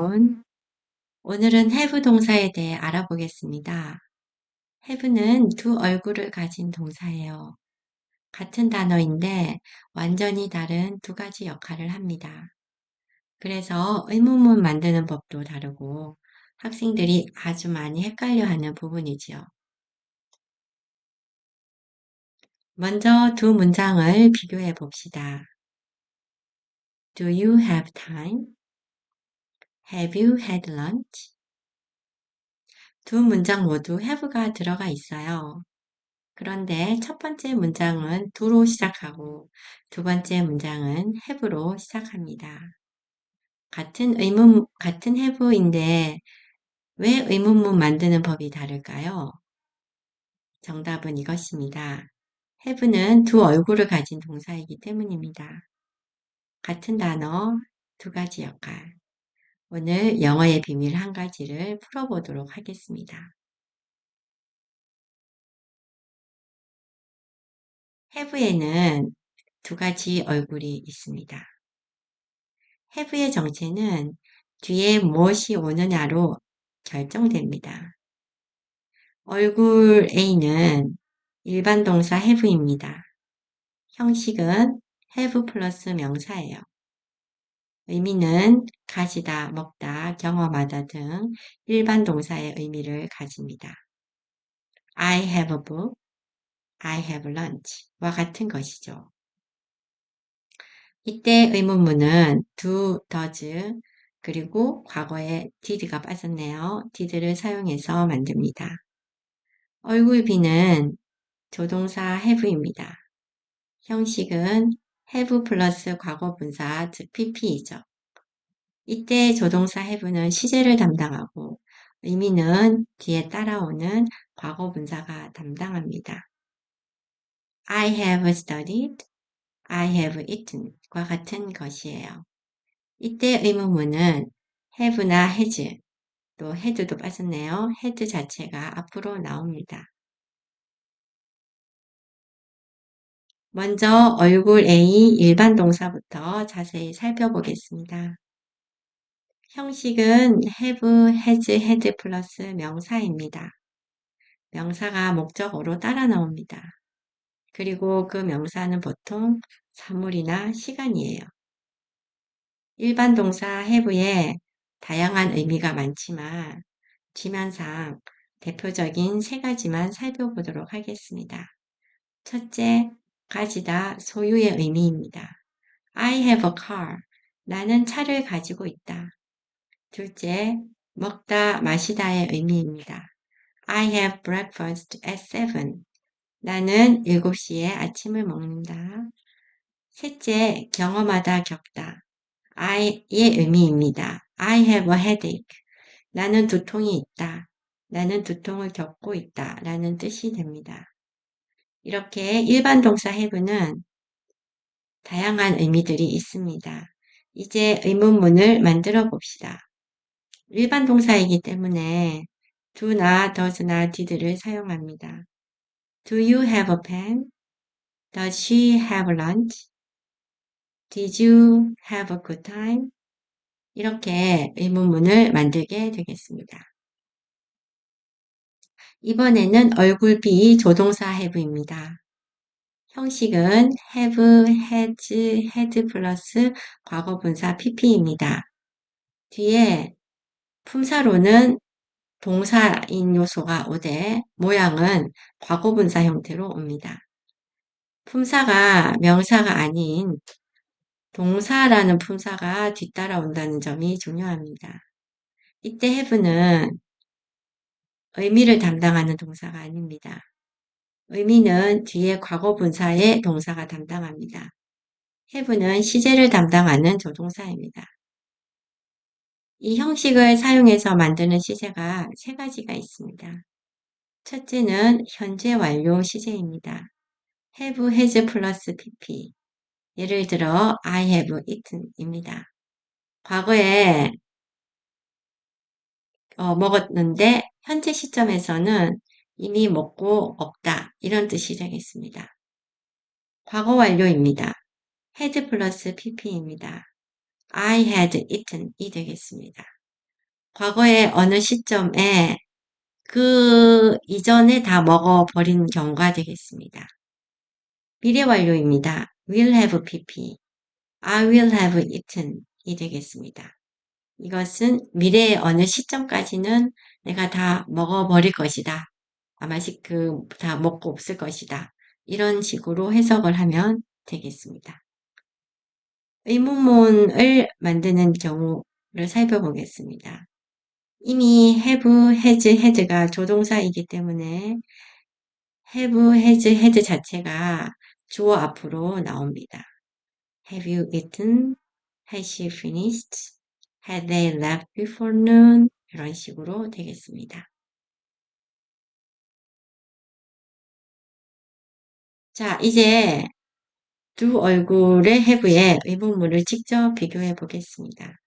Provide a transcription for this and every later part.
여러분, 오늘은 have 동사에 대해 알아보겠습니다. have는 두 얼굴을 가진 동사예요. 같은 단어인데 완전히 다른 두 가지 역할을 합니다. 그래서 의문문 만드는 법도 다르고 학생들이 아주 많이 헷갈려하는 부분이지요. 먼저 두 문장을 비교해 봅시다. Do you have time? Have you had lunch? 두 문장 모두 have가 들어가 있어요. 그런데 첫 번째 문장은 do로 시작하고 두 번째 문장은 have로 시작합니다. 같은 have인데 왜 의문문 만드는 법이 다를까요? 정답은 이것입니다. have는 두 얼굴을 가진 동사이기 때문입니다. 같은 단어, 두 가지 역할. 오늘 영어의 비밀 한 가지를 풀어보도록 하겠습니다. have에는 두 가지 얼굴이 있습니다. have의 정체는 뒤에 무엇이 오느냐로 결정됩니다. 얼굴 A는 일반 동사 have입니다. 형식은 have 플러스 명사예요. 의미는 가지다, 먹다, 경험하다 등 일반 동사의 의미를 가집니다. I have a book, I have lunch와 같은 것이죠. 이때 의문문은 do, does, 그리고 과거에 did가 빠졌네요. did를 사용해서 만듭니다. 얼굴 B는 조동사 have입니다. 형식은 have 플러스 과거분사, 즉 pp이죠. 이때 조동사 have는 시제를 담당하고 의미는 뒤에 따라오는 과거분사가 담당합니다. I have studied, I have eaten 과 같은 것이에요. 이때 의문문은 have나 has, 또 had도 빠졌네요. had 자체가 앞으로 나옵니다. 먼저 얼굴 A 일반 동사부터 자세히 살펴보겠습니다. 형식은 have, has, had 플러스 명사입니다. 명사가 목적어로 따라 나옵니다. 그리고 그 명사는 보통 사물이나 시간이에요. 일반 동사 have에 다양한 의미가 많지만 지면상 대표적인 세 가지만 살펴보도록 하겠습니다. 첫째, 가지다, 소유의 의미입니다. I have a car. 나는 차를 가지고 있다. 둘째, 먹다, 마시다의 의미입니다. I have breakfast at 7. 나는 7시에 아침을 먹는다. 셋째, 경험하다, 겪다. I의 의미입니다. I have a headache. 나는 두통이 있다. 나는 두통을 겪고 있다. 라는 뜻이 됩니다. 이렇게 일반 동사 have는 다양한 의미들이 있습니다. 이제 의문문을 만들어 봅시다. 일반 동사이기 때문에 do나 does나 did를 사용합니다. Do you have a pen? Does she have lunch? Did you have a good time? 이렇게 의문문을 만들게 되겠습니다. 이번에는 얼굴 B 조동사 have입니다. 형식은 have, has, had 플러스 과거분사 pp입니다. 뒤에 품사로는 동사인 요소가 오되 모양은 과거분사 형태로 옵니다. 품사가 명사가 아닌 동사라는 품사가 뒤따라온다는 점이 중요합니다. 이때 have는 의미를 담당하는 동사가 아닙니다. 의미는 뒤에 과거분사의 동사가 담당합니다. have는 시제를 담당하는 조동사입니다. 이 형식을 사용해서 만드는 시제가 세 가지가 있습니다. 첫째는 현재 완료 시제입니다. have, has 플러스 pp. 예를 들어 I have eaten 입니다. 과거에 먹었는데 현재 시점에서는 이미 먹고 없다 이런 뜻이 되겠습니다. 과거 완료입니다. had 플러스 pp입니다. I had eaten 이 되겠습니다. 과거의 어느 시점에 그 이전에 다 먹어버린 경우가 되겠습니다. 미래 완료입니다. will have pp, I will have eaten 이 되겠습니다. 이것은 미래의 어느 시점까지는 내가 다 먹어버릴 것이다. 아마 다 먹고 없을 것이다. 이런 식으로 해석을 하면 되겠습니다. 의문문을 만드는 경우를 살펴보겠습니다. 이미 have, has, had가 조동사이기 때문에 have, has, had 자체가 주어 앞으로 나옵니다. Have you eaten? Has she finished? Had they left before noon? 이런 식으로 되겠습니다. 자, 이제 두 얼굴의 have의 의문문을 직접 비교해 보겠습니다.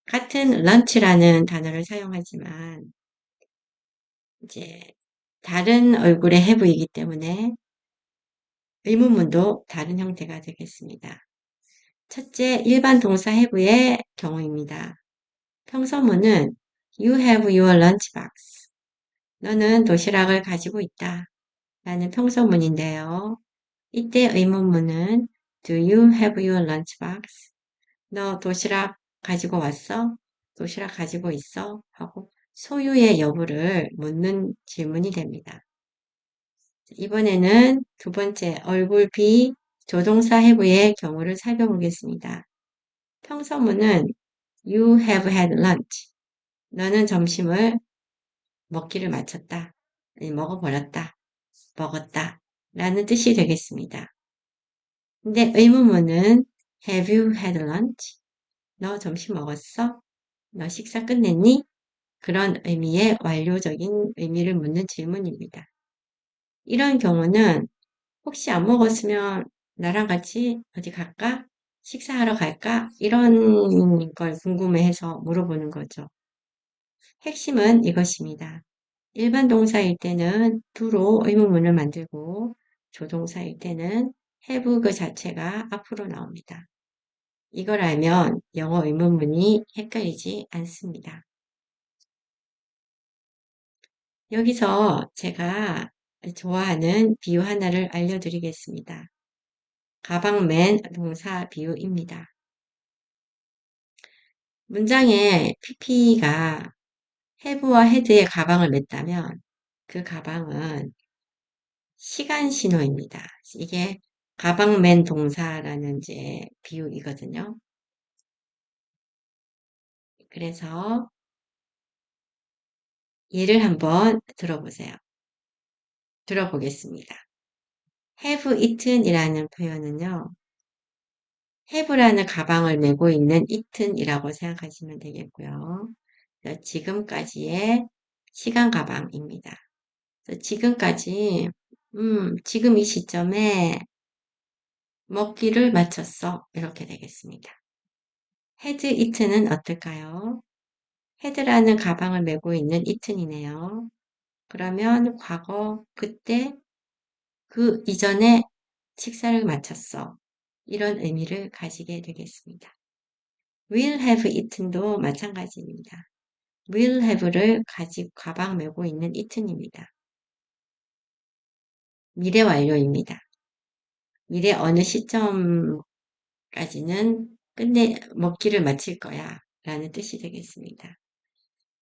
같은 lunch라는 단어를 사용하지만 이제 다른 얼굴의 have이기 때문에 의문문도 다른 형태가 되겠습니다. 첫째, 일반 동사 have의 경우입니다. 평서문은 You have your lunchbox. 너는 도시락을 가지고 있다. 라는 평서문인데요. 이때 의문문은 Do you have your lunchbox? 너 도시락 가지고 왔어? 도시락 가지고 있어? 하고 소유의 여부를 묻는 질문이 됩니다. 이번에는 두 번째 얼굴 B 조동사 have의 경우를 살펴보겠습니다. 평서문은 You have had lunch. 너는 점심을 먹기를 마쳤다. 아니, 먹어버렸다. 먹었다. 라는 뜻이 되겠습니다. 근데 의문문은 Have you had lunch? 너 점심 먹었어? 너 식사 끝냈니? 그런 의미의 완료적인 의미를 묻는 질문입니다. 이런 경우는 혹시 안 먹었으면 나랑 같이 어디 갈까? 식사하러 갈까? 이런 걸 궁금해해서 물어보는 거죠. 핵심은 이것입니다. 일반 동사일 때는 do로 의문문을 만들고 조동사일 때는 have 그 자체가 앞으로 나옵니다. 이걸 알면 영어 의문문이 헷갈리지 않습니다. 여기서 제가 좋아하는 비유 하나를 알려드리겠습니다. 가방맨 동사 비유입니다. 문장에 pp가 have와 had의 가방을 맸다면 그 가방은 시간 신호입니다. 이게 가방맨 동사라는 이제 비유이거든요. 그래서 예를 한번 들어보겠습니다. have eaten 이라는 표현은요. have라는 가방을 메고 있는 eaten 이라고 생각하시면 되겠고요. 지금까지의 시간 가방입니다. 지금까지, 지금 이 시점에 먹기를 마쳤어. 이렇게 되겠습니다. had eaten은 어떨까요? had라는 가방을 메고 있는 eaten이네요. 그러면 과거, 그때, 그 이전에 식사를 마쳤어. 이런 의미를 가지게 되겠습니다. will have eaten도 마찬가지입니다. will have를 가방 메고 있는 eaten입니다. 미래 완료입니다. 미래 어느 시점까지는 먹기를 마칠 거야 라는 뜻이 되겠습니다.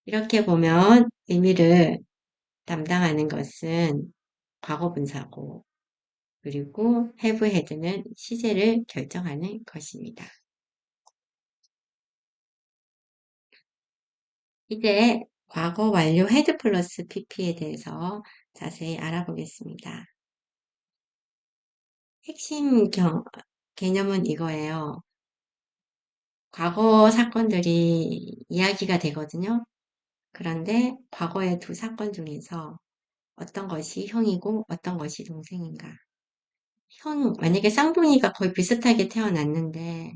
이렇게 보면 의미를 담당하는 것은 과거 분사고 그리고 have had는 시제를 결정하는 것입니다. 이제 과거 완료 had 플러스 pp에 대해서 자세히 알아보겠습니다. 핵심 개념은 이거예요. 과거 사건들이 이야기가 되거든요. 그런데 과거의 두 사건 중에서 어떤 것이 형이고 어떤 것이 동생인가. 만약에 쌍둥이가 거의 비슷하게 태어났는데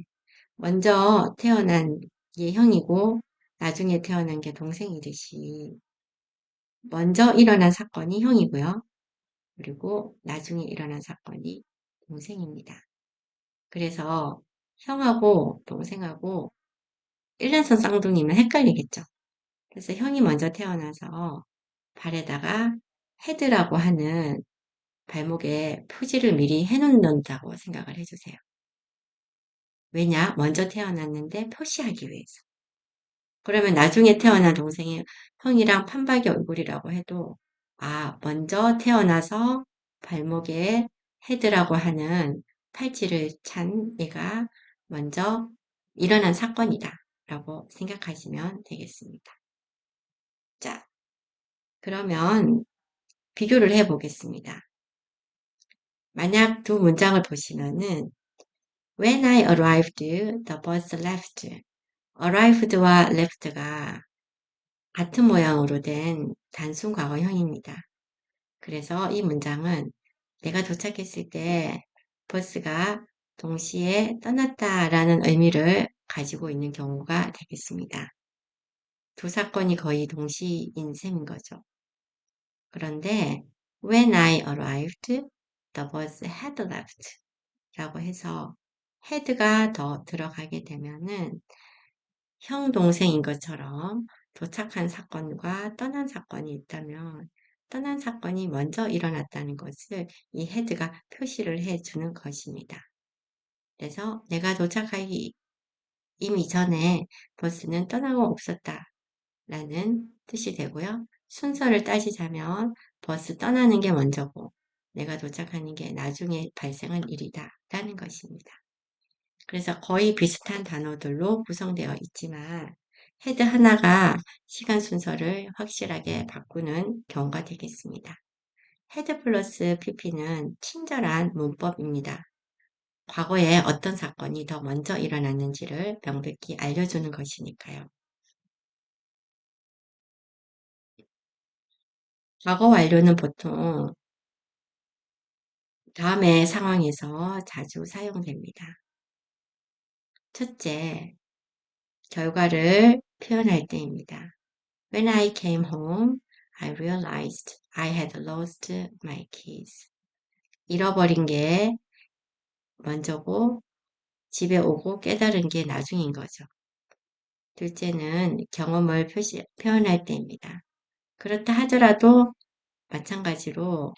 먼저 태어난 게 형이고 나중에 태어난 게 동생이듯이 먼저 일어난 사건이 형이고요. 그리고 나중에 일어난 사건이 동생입니다. 그래서 형하고 동생하고 일란선 쌍둥이면 헷갈리겠죠. 그래서 형이 먼저 태어나서 발에다가 헤드라고 하는 발목에 표지를 미리 해놓는다고 생각을 해주세요. 왜냐? 먼저 태어났는데 표시하기 위해서. 그러면 나중에 태어난 동생이 형이랑 판박이 얼굴이라고 해도 먼저 태어나서 발목에 헤드라고 하는 팔찌를 찬 얘가 먼저 일어난 사건이다 라고 생각하시면 되겠습니다. 자, 그러면 비교를 해 보겠습니다. 만약 두 문장을 보시면은 When I arrived, the bus left. arrived와 left가 같은 모양으로 된 단순 과거형입니다. 그래서 이 문장은 내가 도착했을 때 버스가 동시에 떠났다라는 의미를 가지고 있는 경우가 되겠습니다. 두 사건이 거의 동시인 셈인 거죠. 그런데 when I arrived, the bus had left 라고 해서 had가 더 들어가게 되면은 형 동생인 것처럼 도착한 사건과 떠난 사건이 있다면 떠난 사건이 먼저 일어났다는 것을 이 헤드가 표시를 해주는 것입니다. 그래서 내가 도착하기 이미 전에 버스는 떠나고 없었다 라는 뜻이 되고요. 순서를 따지자면 버스 떠나는 게 먼저고 내가 도착하는 게 나중에 발생한 일이다 라는 것입니다. 그래서 거의 비슷한 단어들로 구성되어 있지만 헤드 하나가 시간 순서를 확실하게 바꾸는 경우가 되겠습니다. 헤드 플러스 pp는 친절한 문법입니다. 과거에 어떤 사건이 더 먼저 일어났는지를 명백히 알려주는 것이니까요. 과거 완료는 보통 다음의 상황에서 자주 사용됩니다. 첫째, 결과를 표현할 때입니다. When I came home, I realized I had lost my keys. 잃어버린 게 먼저고 집에 오고 깨달은 게 나중인 거죠. 둘째는 경험을 표현할 때입니다. 그렇다 하더라도 마찬가지로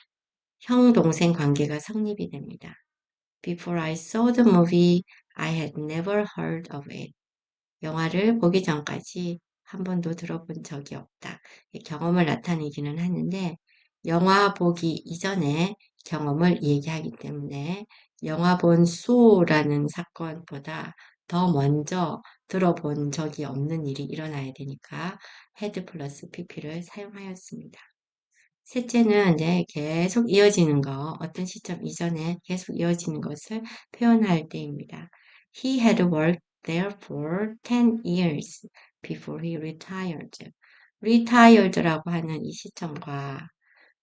형, 동생 관계가 성립이 됩니다. Before I saw the movie, I had never heard of it. 영화를 보기 전까지 한 번도 들어본 적이 없다. 경험을 나타내기는 하는데 영화 보기 이전에 경험을 얘기하기 때문에 영화 본 소라는 사건보다 더 먼저 들어본 적이 없는 일이 일어나야 되니까 had 플러스 pp를 사용하였습니다. 셋째는 이제 계속 이어지는 거, 어떤 시점 이전에 계속 이어지는 것을 표현할 때입니다. He had worked there for 10 years before he retired. retired라고 하는 이 시점과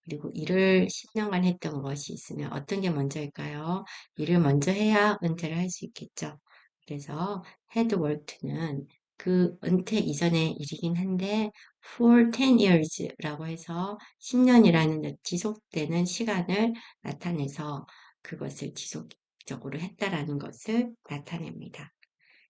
그리고 일을 10년간 했던 것이 있으면 어떤 게 먼저일까요? 일을 먼저 해야 은퇴를 할 수 있겠죠. 그래서 had worked는 그 은퇴 이전의 일이긴 한데 for 10 years라고 해서 10년이라는 지속되는 시간을 나타내서 그것을 지속적으로 했다라는 것을 나타냅니다.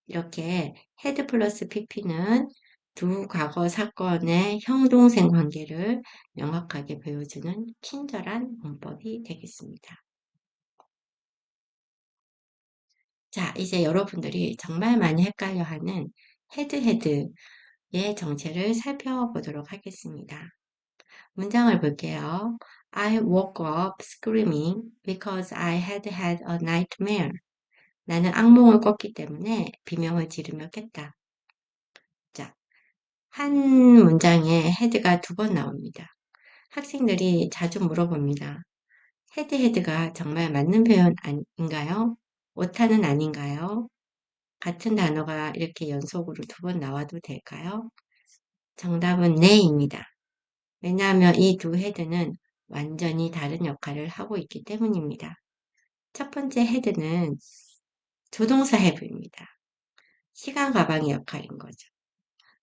이렇게 had 플러스 pp는 두 과거 사건의 형-동생 관계를 명확하게 보여주는 친절한 문법이 되겠습니다. 자, 이제 여러분들이 정말 많이 헷갈려하는 헤드헤드의 정체를 살펴보도록 하겠습니다. 문장을 볼게요. I woke up screaming because I had had a nightmare. 나는 악몽을 꿨기 때문에 비명을 지르며 깼다. 자, 한 문장에 헤드가 두 번 나옵니다. 학생들이 자주 물어봅니다. 헤드헤드가 정말 맞는 표현 아닌가요? 오타는 아닌가요? 같은 단어가 이렇게 연속으로 두 번 나와도 될까요? 정답은 네입니다. 왜냐하면 이 두 헤드는 완전히 다른 역할을 하고 있기 때문입니다. 첫 번째 헤드는 조동사 have입니다. 시간 가방의 역할인 거죠.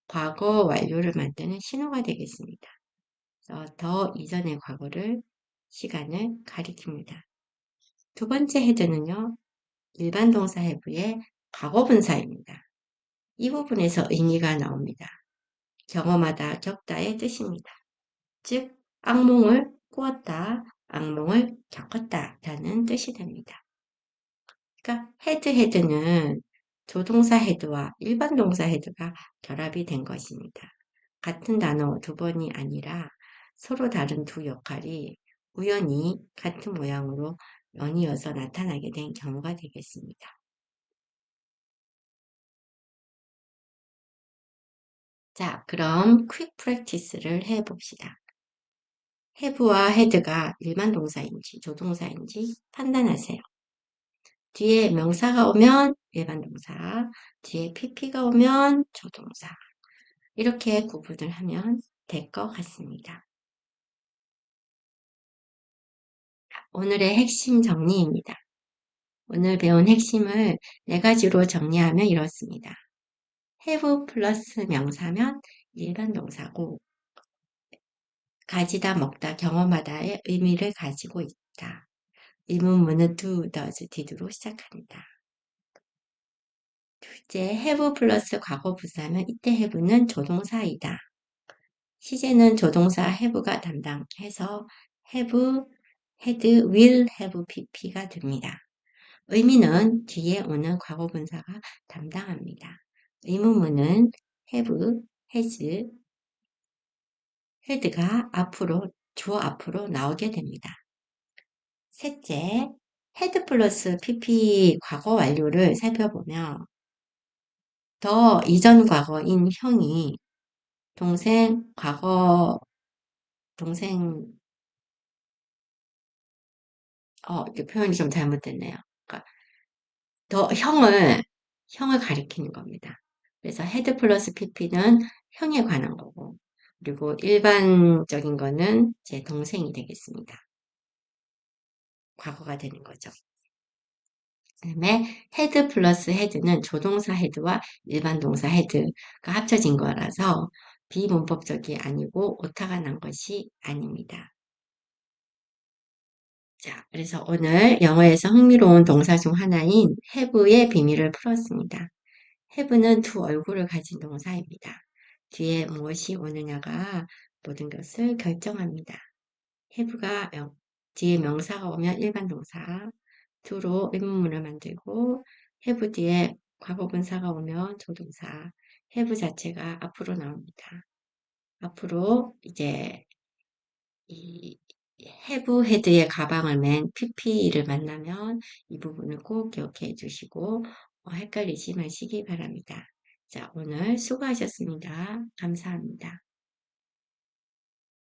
과거 완료를 만드는 신호가 되겠습니다. 더 이전의 과거를 시간을 가리킵니다. 두 번째 헤드는요. 일반 동사 have의 과거 분사입니다. 이 부분에서 의미가 나옵니다. 경험하다, 겪다의 뜻입니다. 즉, 악몽을 꾸었다, 악몽을 겪었다 라는 뜻이 됩니다. 그러니까 헤드는 조동사 헤드와 일반 동사 헤드가 결합이 된 것입니다. 같은 단어 두 번이 아니라 서로 다른 두 역할이 우연히 같은 모양으로 연이어서 나타나게 된 경우가 되겠습니다. 자, 그럼 퀵 프랙티스를 해봅시다. have와 had가 일반 동사인지 조동사인지 판단하세요. 뒤에 명사가 오면 일반 동사, 뒤에 pp가 오면 조동사. 이렇게 구분을 하면 될 것 같습니다. 오늘의 핵심 정리입니다. 오늘 배운 핵심을 네 가지로 정리하면 이렇습니다. have 플러스 명사면 일반 동사고 가지다, 먹다, 경험하다의 의미를 가지고 있다. 의문문은 do, does, did로 시작합니다. 둘째, have 플러스 과거 부사면 이때 have는 조동사이다. 시제는 조동사 have가 담당해서 have, had, will have pp가 됩니다. 의미는 뒤에 오는 과거 분사가 담당합니다. 의문문은 have, has, had가 주어 앞으로 나오게 됩니다. 셋째, had 플러스 pp 과거 완료를 살펴보면 더 이전 과거인 형이 동생 과거 동생 이게 표현이 좀 잘못됐네요. 그러니까 더 형을 가리키는 겁니다. 그래서 had 플러스 pp는 형에 관한 거고 그리고 일반적인 거는 제 동생이 되겠습니다. 과거가 되는 거죠. 그다음에 had 플러스 had는 조동사 had와 일반 동사 had가 합쳐진 거라서 비문법적이 아니고 오타가 난 것이 아닙니다. 자, 그래서 오늘 영어에서 흥미로운 동사 중 하나인 have의 비밀을 풀었습니다. have는 두 얼굴을 가진 동사입니다. 뒤에 무엇이 오느냐가 모든 것을 결정합니다. have가 뒤에 명사가 오면 일반 동사, to로 의문문을 만들고 have 뒤에 과거분사가 오면 조동사, have 자체가 앞으로 나옵니다. 앞으로 이제 이 have had의 가방을 맨 pp를 만나면 이 부분을 꼭 기억해 주시고 헷갈리지 마시기 바랍니다. 자, 오늘 수고하셨습니다. 감사합니다.